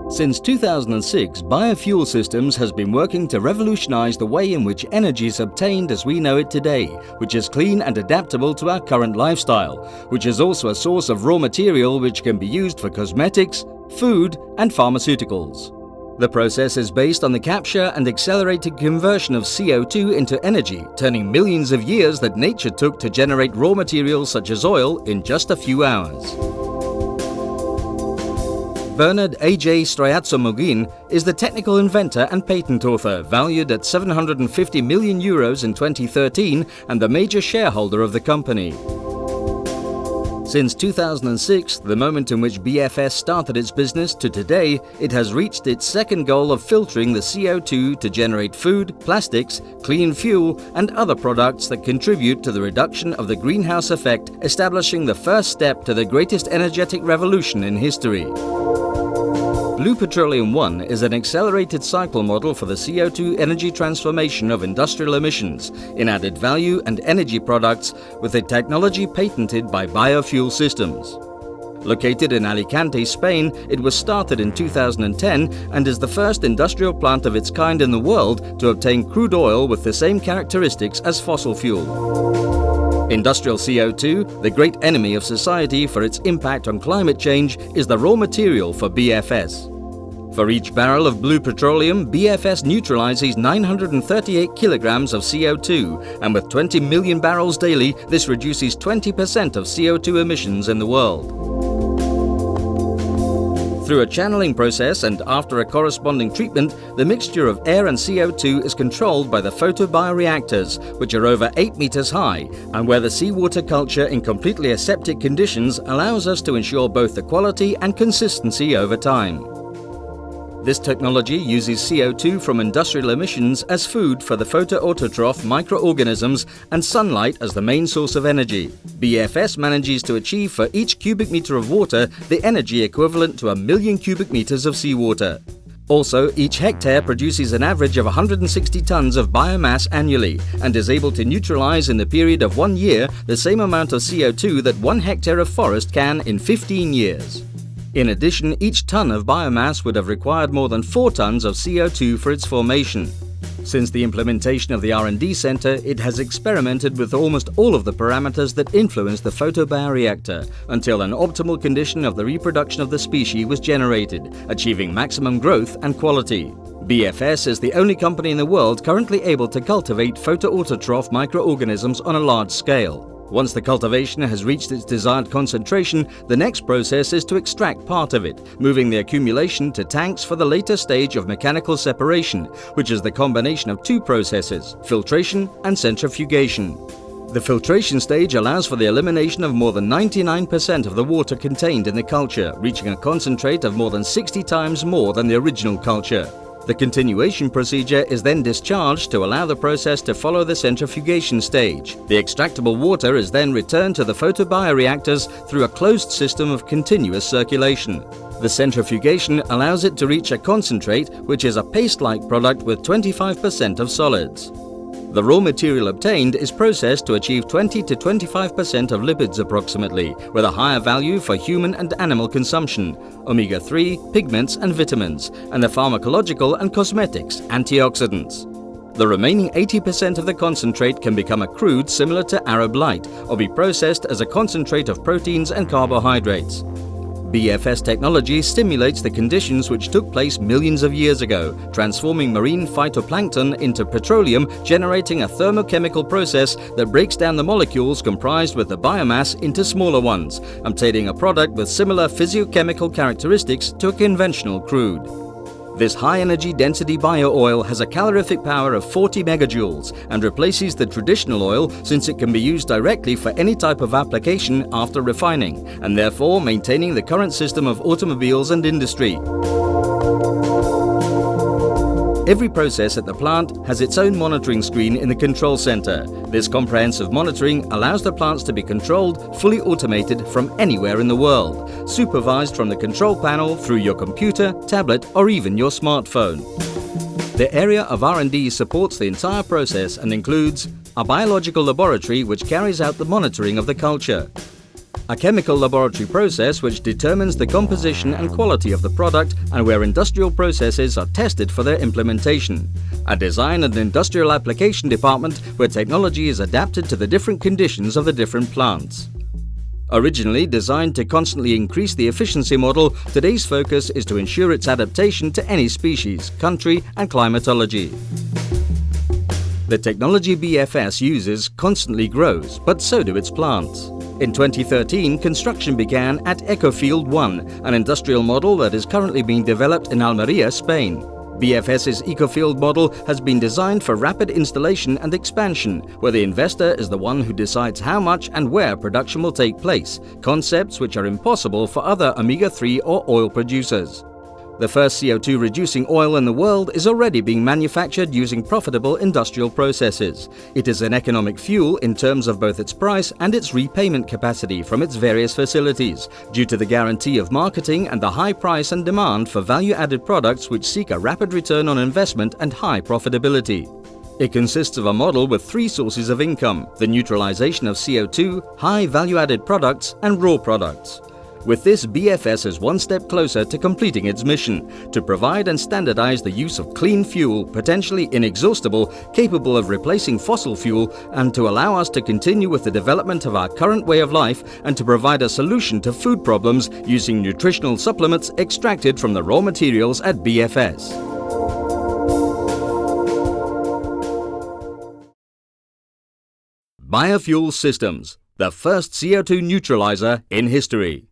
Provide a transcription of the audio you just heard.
Since 2006, Biofuel Systems has been working to revolutionize the way in which energy is obtained as we know it today, which is clean and adaptable to our current lifestyle, which is also a source of raw material which can be used for cosmetics, food and pharmaceuticals. The process is based on the capture and accelerated conversion of CO2 into energy, turning millions of years that nature took to generate raw materials such as oil in just a few hours. Bernard A.J. Stryatsomogin is the technical inventor and patent author, valued at €750 million in 2013 and the major shareholder of the company. Since 2006, the moment in which BFS started its business, to today, it has reached its second goal of filtering the CO2 to generate food, plastics, clean fuel and other products that contribute to the reduction of the greenhouse effect, establishing the first step to the greatest energetic revolution in history. Blue Petroleum 1 is an accelerated cycle model for the CO2 energy transformation of industrial emissions in added value and energy products with a technology patented by Biofuel Systems. Located in Alicante, Spain, it was started in 2010 and is the first industrial plant of its kind in the world to obtain crude oil with the same characteristics as fossil fuel. Industrial CO2, the great enemy of society for its impact on climate change, is the raw material for BFS. For each barrel of blue petroleum, BFS neutralizes 938 kilograms of CO2, and with 20 million barrels daily, this reduces 20% of CO2 emissions in the world. Through a channeling process and after a corresponding treatment, the mixture of air and CO2 is controlled by the photobioreactors, which are over 8 meters high, and where the seawater culture in completely aseptic conditions allows us to ensure both the quality and consistency over time. This technology uses CO2 from industrial emissions as food for the photoautotroph microorganisms and sunlight as the main source of energy. BFS manages to achieve for each cubic meter of water the energy equivalent to 1 million cubic meters of seawater. Also, each hectare produces an average of 160 tons of biomass annually and is able to neutralize in the period of 1 year the same amount of CO2 that 1 hectare of forest can in 15 years. In addition, each ton of biomass would have required more than 4 tons of CO2 for its formation. Since the implementation of the R&D Center, it has experimented with almost all of the parameters that influence the photobioreactor until an optimal condition of the reproduction of the species was generated, achieving maximum growth and quality. BFS is the only company in the world currently able to cultivate photoautotroph microorganisms on a large scale. Once the cultivation has reached its desired concentration, the next process is to extract part of it, moving the accumulation to tanks for the later stage of mechanical separation, which is the combination of 2 processes, filtration and centrifugation. The filtration stage allows for the elimination of more than 99% of the water contained in the culture, reaching a concentrate of more than 60 times more than the original culture. The continuation procedure is then discharged to allow the process to follow the centrifugation stage. The extractable water is then returned to the photobioreactors through a closed system of continuous circulation. The centrifugation allows it to reach a concentrate, which is a paste-like product with 25% of solids. The raw material obtained is processed to achieve 20 to 25% of lipids approximately, with a higher value for human and animal consumption, omega-3, pigments and vitamins, and the pharmacological and cosmetics, antioxidants. The remaining 80% of the concentrate can become a crude similar to Arab Light, or be processed as a concentrate of proteins and carbohydrates. BFS technology stimulates the conditions which took place millions of years ago, transforming marine phytoplankton into petroleum, generating a thermochemical process that breaks down the molecules comprised with the biomass into smaller ones, obtaining a product with similar physiochemical characteristics to a conventional crude. This high-energy density bio-oil has a calorific power of 40 megajoules and replaces the traditional oil since it can be used directly for any type of application after refining, and therefore maintaining the current system of automobiles and industry. Every process at the plant has its own monitoring screen in the control center. This comprehensive monitoring allows the plants to be controlled, fully automated from anywhere in the world, supervised from the control panel through your computer, tablet, or even your smartphone. The area of R&D supports the entire process and includes a biological laboratory which carries out the monitoring of the culture, a chemical laboratory process which determines the composition and quality of the product and where industrial processes are tested for their implementation. A design and industrial application department where technology is adapted to the different conditions of the different plants. Originally designed to constantly increase the efficiency model, today's focus is to ensure its adaptation to any species, country and climatology. The technology BFS uses constantly grows, but so do its plants. In 2013, construction began at Ecofield 1, an industrial model that is currently being developed in Almeria, Spain. BFS's Ecofield model has been designed for rapid installation and expansion, where the investor is the one who decides how much and where production will take place, concepts which are impossible for other omega-3 or oil producers. The first CO2-reducing oil in the world is already being manufactured using profitable industrial processes. It is an economic fuel in terms of both its price and its repayment capacity from its various facilities, due to the guarantee of marketing and the high price and demand for value-added products which seek a rapid return on investment and high profitability. It consists of a model with three sources of income: the neutralization of CO2, high value-added products, and raw products. With this, BFS is one step closer to completing its mission, to provide and standardize the use of clean fuel, potentially inexhaustible, capable of replacing fossil fuel, and to allow us to continue with the development of our current way of life and to provide a solution to food problems using nutritional supplements extracted from the raw materials at BFS. Biofuel Systems, the first CO2 neutralizer in history.